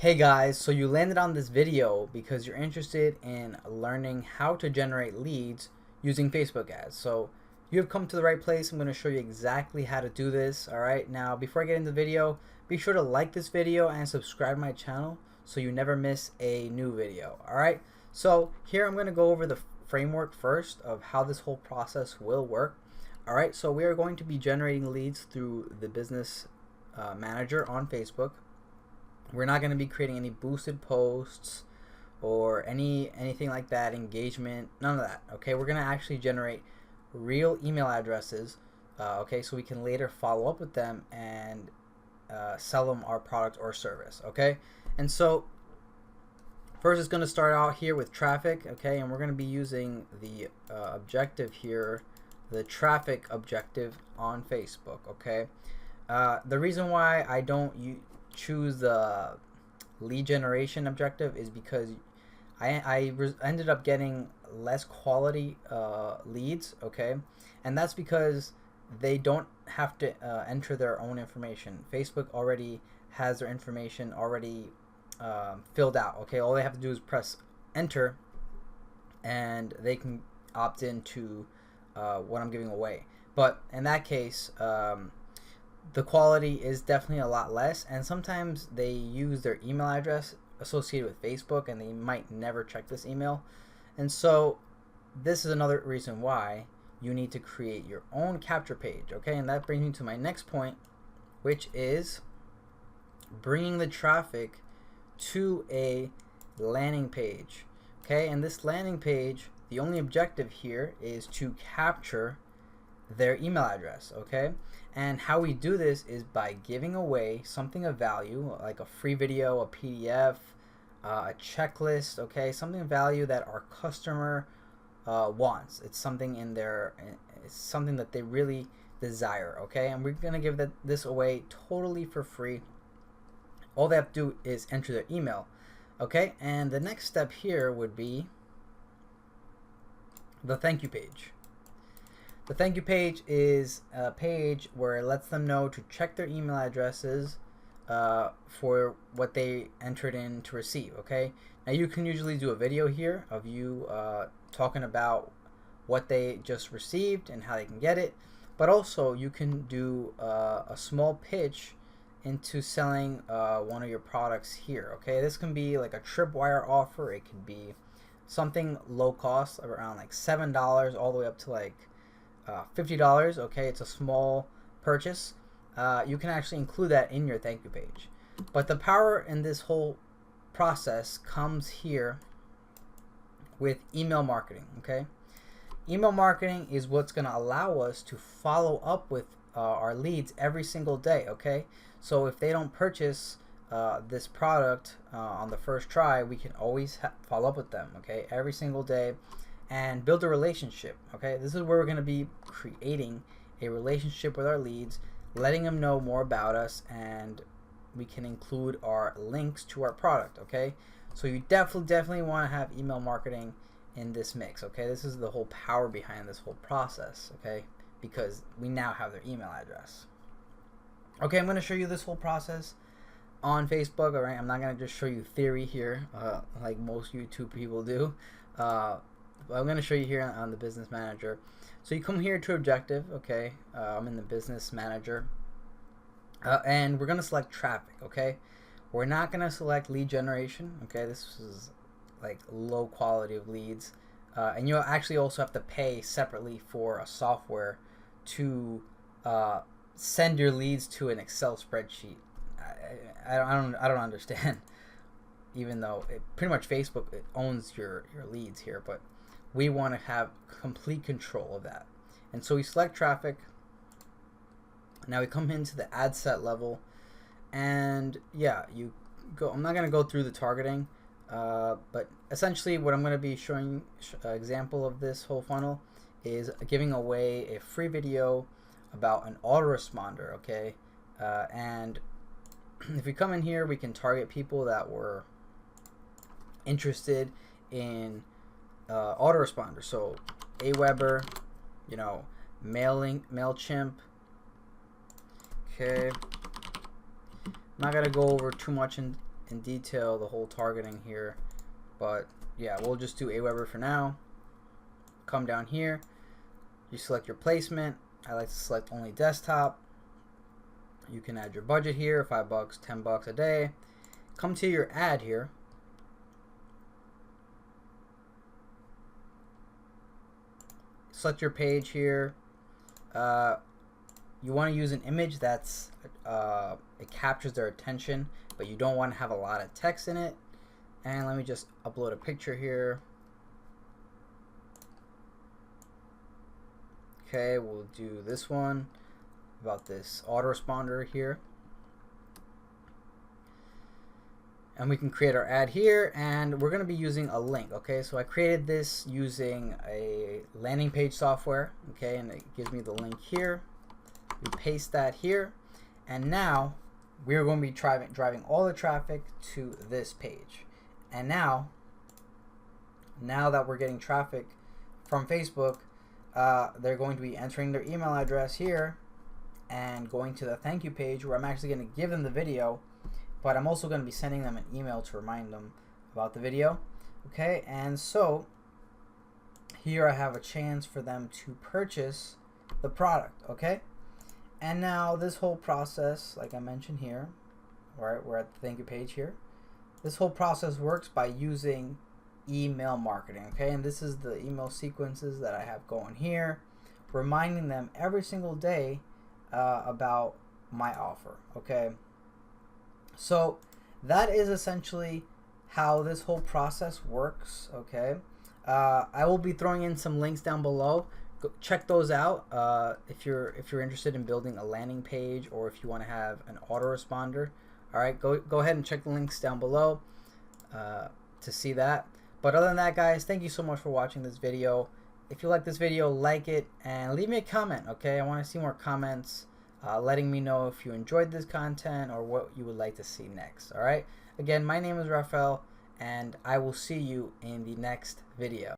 Hey guys, so you landed on this video because you're interested in learning how to generate leads using Facebook ads. So you have come to the right place. I'm going to show you exactly how to do this. Alright, now before I get into the video, be sure to like this video and subscribe to my channel so you never miss a new video. Alright, so here I'm going to go over the framework first of how this whole process will work. Alright, so we are going to be generating leads through the business manager on Facebook. We're not going to be creating any boosted posts or anything like that, engagement, none of that. Okay, we're going to actually generate real email addresses. Okay, so we can later follow up with them and sell them our product or service. Okay, and so first it's going to start out here with traffic. Okay, and we're going to be using the objective here, the traffic objective on Facebook. Okay, the reason why I don't choose the lead generation objective is because I ended up getting less quality leads. Okay, and that's because they don't have to enter their own information. Facebook already has their information already filled out. Okay, all they have to do is press enter and they can opt into what I'm giving away. But in that case, the quality is definitely a lot less, and sometimes they use their email address associated with Facebook and they might never check this email. And so this is another reason why you need to create your own capture page. Okay, and that brings me to my next point, which is bringing the traffic to a landing page. Okay, and this landing page, the only objective here is to capture their email address. Okay, and how we do this is by giving away something of value, like a free video, a PDF, a checklist. Okay, something of value that our customer wants. It's something in their, it's something that they really desire. Okay, and we're gonna give this away totally for free. All they have to do is enter their email. Okay, and the next step here would be the thank you page. The thank you page is a page where it lets them know to check their email addresses for what they entered in to receive. Okay, now you can usually do a video here of you talking about what they just received and how they can get it, but also you can do a small pitch into selling one of your products here. Okay, this can be like a tripwire offer. It can be something low cost, around like $7 all the way up to like $50. Okay, it's a small purchase. You can actually include that in your thank you page. But the power in this whole process comes here with email marketing. Okay, email marketing is what's going to allow us to follow up with our leads every single day. Okay, so if they don't purchase this product on the first try, we can always follow up with them. Okay, every single day, and build a relationship. Okay, this is where we're going to be creating a relationship with our leads, letting them know more about us, and we can include our links to our product. Okay, so you definitely want to have email marketing in this mix. Okay, this is the whole power behind this whole process. Okay, because we now have their email address. Okay, I'm going to show you this whole process on Facebook. All right, I'm not going to just show you theory here like most YouTube people do. I'm going to show you here on the business manager. So you come here to objective. Okay, I'm in the business manager, and we're going to select traffic. Okay, we're not going to select lead generation. Okay, this is like low quality of leads, and you'll actually also have to pay separately for a software to send your leads to an Excel spreadsheet. I don't understand. Even though pretty much Facebook owns your leads here, but we want to have complete control of that. And so we select traffic. Now we come into the ad set level, and yeah, you go. I'm not going to go through the targeting, but essentially what I'm going to be showing example of this whole funnel is giving away a free video about an autoresponder. Okay, and if we come in here, we can target people that were interested in autoresponder. So Aweber, MailChimp. Okay, I'm not gonna go over too much in detail the whole targeting here, but yeah, we'll just do Aweber for now. Come down here, you select your placement. I like to select only desktop. You can add your budget here, $5, $10 a day. Come to your ad here. Select your page here. You want to use an image that's it captures their attention, but you don't want to have a lot of text in it. And let me just upload a picture here. Okay, we'll do this one about this autoresponder here. And we can create our ad here, and we're going to be using a link. Okay, so I created this using a landing page software. Okay, and it gives me the link here. We paste that here, and now we're going to be driving all the traffic to this page. And now that we're getting traffic from Facebook, they're going to be entering their email address here and going to the thank you page, where I'm actually going to give them the video, but I'm also going to be sending them an email to remind them about the video. Okay, and so here I have a chance for them to purchase the product. Okay, and now this whole process, like I mentioned here, right, we're at the thank you page here. This whole process works by using email marketing. Okay, and this is the email sequences that I have going here, reminding them every single day about my offer. Okay, so that is essentially how this whole process works. Okay, I will be throwing in some links down below. Check those out if you're interested in building a landing page, or if you want to have an autoresponder. All right, go ahead and check the links down below to see that. But other than that, guys, thank you so much for watching this video. If you like this video, like it and leave me a comment. Okay, I want to see more comments letting me know if you enjoyed this content or what you would like to see next. All right, again, my name is Rafael, and I will see you in the next video.